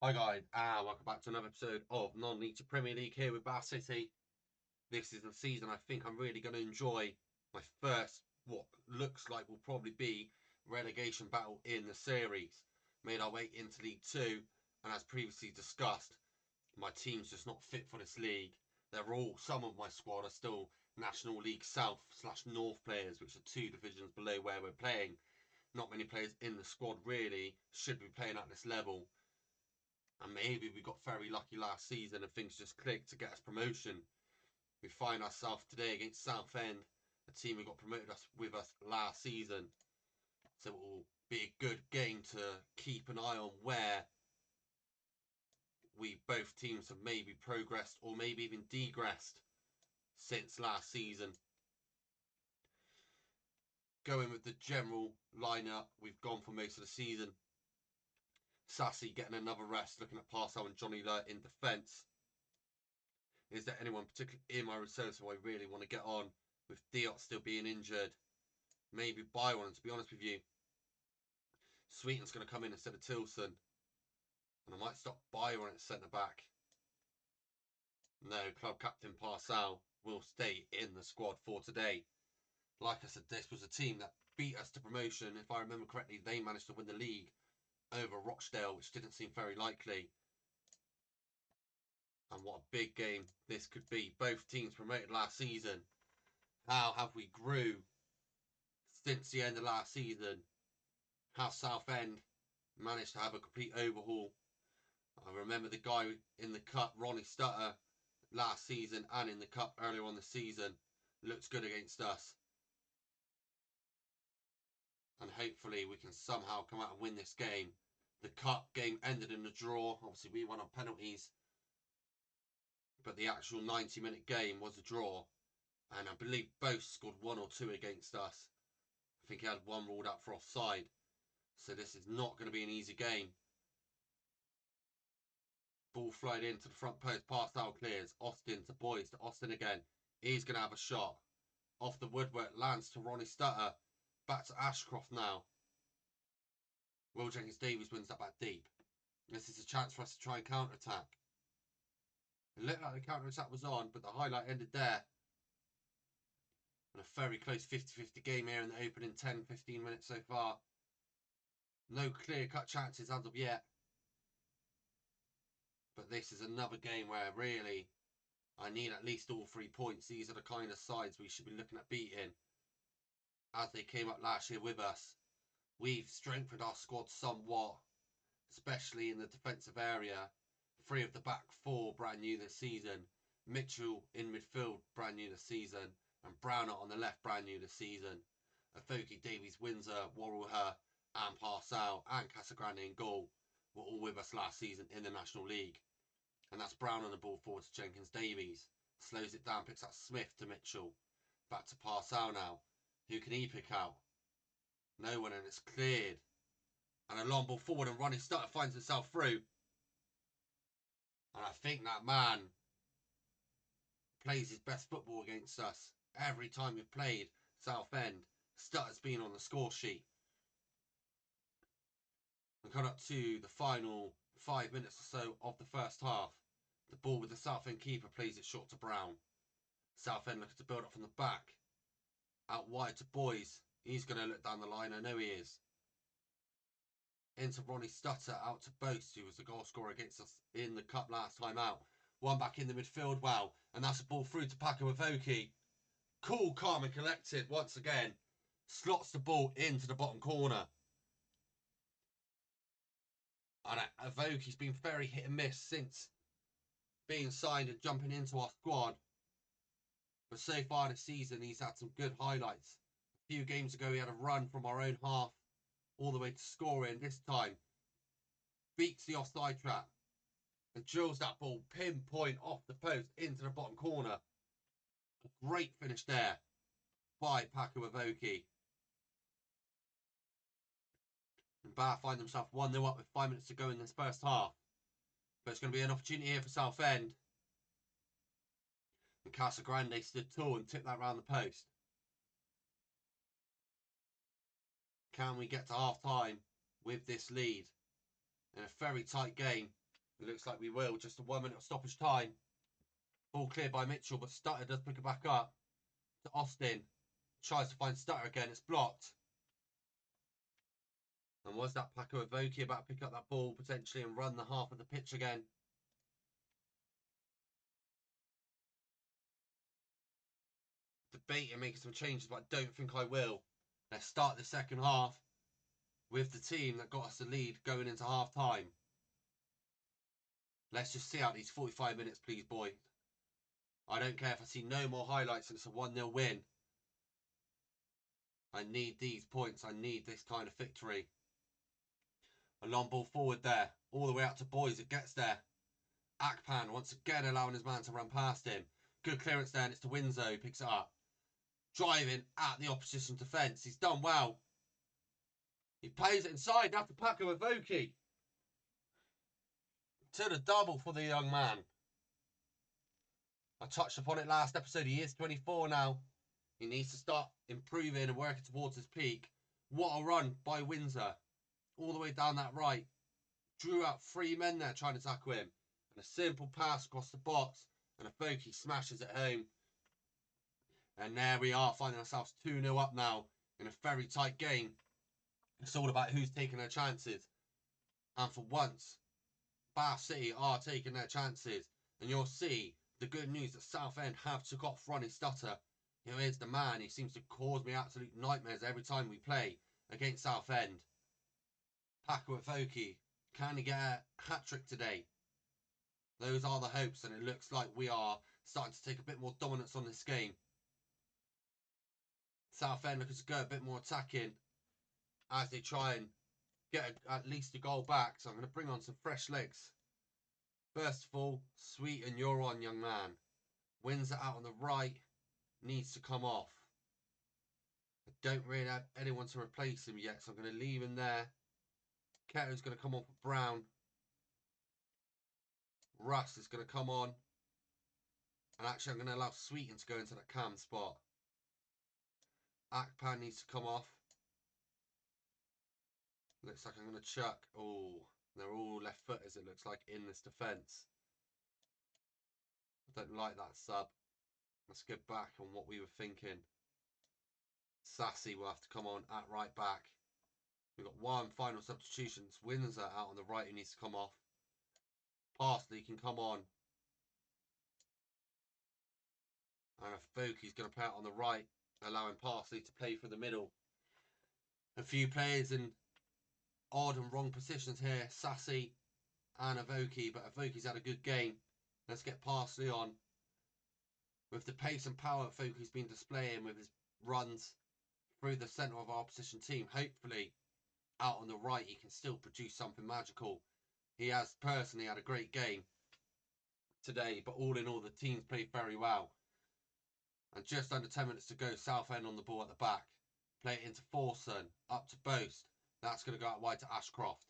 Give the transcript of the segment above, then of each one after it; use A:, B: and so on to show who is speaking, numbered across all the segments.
A: Hi guys, and welcome back to another episode of Non-League to Premier League here with Bath City. This is the season I think I'm really going to enjoy. My first, what looks like will probably be relegation battle in the series. Made our way into League 2, and as previously discussed, my team's just not fit for this league. Some of my squad are still National League South slash North players, which are two divisions below where we're playing. Not many players in the squad really should be playing at this level, and maybe we got very lucky last season and things just clicked to get us promotion. We find ourselves today against Southend, a team who got promoted with us last season. So it will be a good game to keep an eye on where we both teams have maybe progressed or maybe even degressed since last season. Going with the general lineup we've gone for most of the season. Sassy getting another rest, looking at Parsell and Johnny Lurt in defence. Is there anyone particularly in my reserves who I really want to get on? With Diop still being injured, maybe buy one. And to be honest with you, Sweeten's going to come in instead of Tilson, and I might stop Byron at centre back. No, club captain Parsell will stay in the squad for today. Like I said, this was a team that beat us to promotion. If I remember correctly, they managed to win the league over Rochdale, which didn't seem very likely. And what a big game this could be. Both teams promoted last season. How have we grew since the end of last season? How Southend managed to have a complete overhaul. I remember the guy in the cup, Ronnie Stutter, last season and in the cup earlier on the season, looked good against us. And hopefully we can somehow come out and win this game. The cup game ended in a draw. Obviously we won on penalties, but the actual 90-minute game was a draw. And I believe both scored one or two against us. I think he had one ruled out for offside. So this is not going to be an easy game. Ball flied into the front post, pass out clears. Austin to Boyce, to Austin again. He's going to have a shot. Off the woodwork, lands to Ronnie Stutter. Back to Ashcroft now. Will Jenkins Davies wins that back deep. This is a chance for us to try and counter attack. It looked like the counter attack was on, but the highlight ended there. And a very close 50-50 game here in the opening 10-15 minutes so far. No clear cut chances as of yet. But this is another game where really I need at least all 3 points. These are the kind of sides we should be looking at beating, as they came up last year with us. We've strengthened our squad somewhat, especially in the defensive area. 3 of the back 4 brand new this season. Mitchell in midfield brand new this season, and Browner on the left brand new this season. Afoki, Davies, Windsor, Warrelher, and Parsell and Casagrande in goal were all with us last season in the National League. And that's Brown on the ball forward to Jenkins Davies. Slows it down, picks out Smith to Mitchell. Back to Parsell now. Who can he pick out? No one, and it's cleared. And a long ball forward, and Ronnie Stutter finds himself through. And I think that man plays his best football against us. Every time we've played Southend, Stutter's been on the score sheet. And come up to the final 5 minutes or so of the first half. The ball with the Southend keeper plays it short to Brown. Southend looking to build up from the back. Out wide to Boyce. He's going to look down the line. I know he is. Into Ronnie Stutter. Out to Boast, who was the goal scorer against us in the cup last time out. One back in the midfield. Wow. And that's a ball through to Paco Avoki. Cool, calm and collected once again. Slots the ball into the bottom corner. And Avoki's been very hit and miss since being signed and jumping into our squad. But so far this season, he's had some good highlights. A few games ago, he had a run from our own half all the way to scoring. This time, beats the offside trap and drills that ball pinpoint off the post into the bottom corner. A great finish there by Paco Avoki. And Bath find themselves 1-0 up with 5 minutes to go in this first half. But it's going to be an opportunity here for Southend. And Casagrande stood tall and tipped that round the post. Can we get to half time with this lead? In a very tight game. It looks like we will. Just a 1 minute of stoppage time. Ball cleared by Mitchell, but Stutter does pick it back up to Austin. Tries to find Stutter again. It's blocked. And was that Paco Evoke about to pick up that ball potentially and run the half of the pitch again? Debating making some changes, but I don't think I will. Let's start the second half with the team that got us the lead going into half time. Let's just see out these 45 minutes, please, boy. I don't care if I see no more highlights and it's a 1-0 win. I need these points. I need this kind of victory. A long ball forward there. All the way out to Boys. It gets there. Akpan once again allowing his man to run past him. Good clearance there and it's to Windsor. Picks it up. Driving at the opposition defence. He's done well. He plays it inside. Now to Paco Evoke. To the double for the young man. I touched upon it last episode. He is 24 now. He needs to start improving and working towards his peak. What a run by Windsor. All the way down that right. Drew out 3 men there trying to tackle him. And a simple pass across the box. And Evoke smashes it home. And there we are, finding ourselves 2-0 up now in a very tight game. It's all about who's taking their chances. And for once, Bath City are taking their chances. And you'll see the good news that Southend have took off Ronnie Stutter. Who is the man. He seems to cause me absolute nightmares every time we play against Southend. Paco Evoke, can he get a hat-trick today? Those are the hopes, and it looks like we are starting to take a bit more dominance on this game. Southend looking to go a bit more attacking as they try and get at least a goal back. So I'm going to bring on some fresh legs. First of all, Sweeten, you're on, young man. Windsor out on the right. Needs to come off. I don't really have anyone to replace him yet, so I'm going to leave him there. Keto's going to come on for Brown. Russ is going to come on. And actually, I'm going to allow Sweeten to go into that cam spot. Akpan needs to come off. Looks like I'm going to chuck. Oh, they're all left footers, it looks like, in this defence. I don't like that sub. Let's get back on what we were thinking. Sassy will have to come on at right back. We've got one final substitution. It's Windsor out on the right who needs to come off. Parsley can come on. And Evoke's going to play out on the right, allowing Parsley to play for the middle. A few players in odd and wrong positions here. Sassy and Evoke, but Evoke's had a good game. Let's get Parsley on. With the pace and power Evoke's been displaying with his runs through the centre of our opposition team, hopefully out on the right he can still produce something magical. He has personally had a great game today, but all in all the team's played very well. And just under 10 minutes to go, Southend on the ball at the back. Play it into Forson, up to Boast. That's going to go out wide to Ashcroft.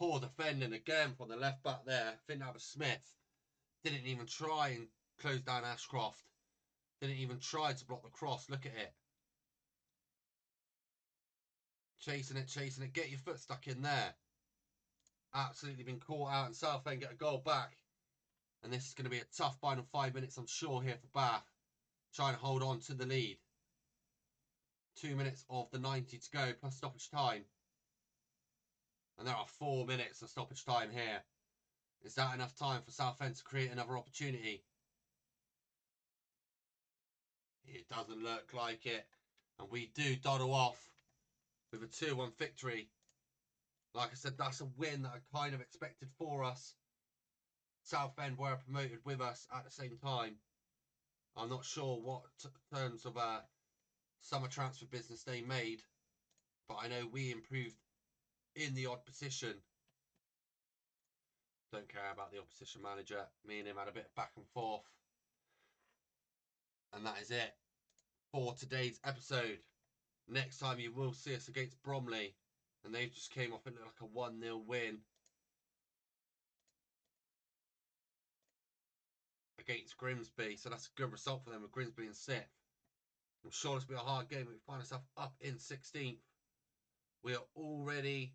A: Poor defending again from the left back there. I think that was Smith. Didn't even try and close down Ashcroft. Didn't even try to block the cross. Look at it. Chasing it, chasing it. Get your foot stuck in there. Absolutely been caught out, and Southend get a goal back. And this is going to be a tough final 5 minutes, I'm sure, here for Bath. Trying to hold on to the lead. 2 minutes of the 90 to go, plus stoppage time. And there are 4 minutes of stoppage time here. Is that enough time for Southend to create another opportunity? It doesn't look like it. And we do dawdle off with a 2-1 victory. Like I said, that's a win that I kind of expected for us. Southend were promoted with us at the same time. I'm not sure what terms of summer transfer business they made, but I know we improved in the odd position. Don't care about the opposition manager. Me and him had a bit of back and forth. And that is it for today's episode. Next time you will see us against Bromley. And they've just came off into like a 1-0 win against Grimsby. So that's a good result for them with Grimsby in 6th. I'm sure this will be a hard game. We find ourselves up in 16th. We are already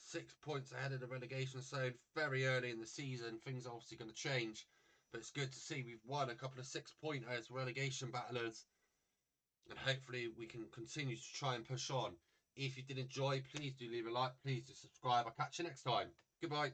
A: 6 points ahead of the relegation zone very early in the season. Things are obviously going to change, but it's good to see we've won a couple of 6-pointers, relegation battlers, and hopefully we can continue to try and push on. If you did enjoy, please do leave a like, please do subscribe. I'll catch you next time. Goodbye.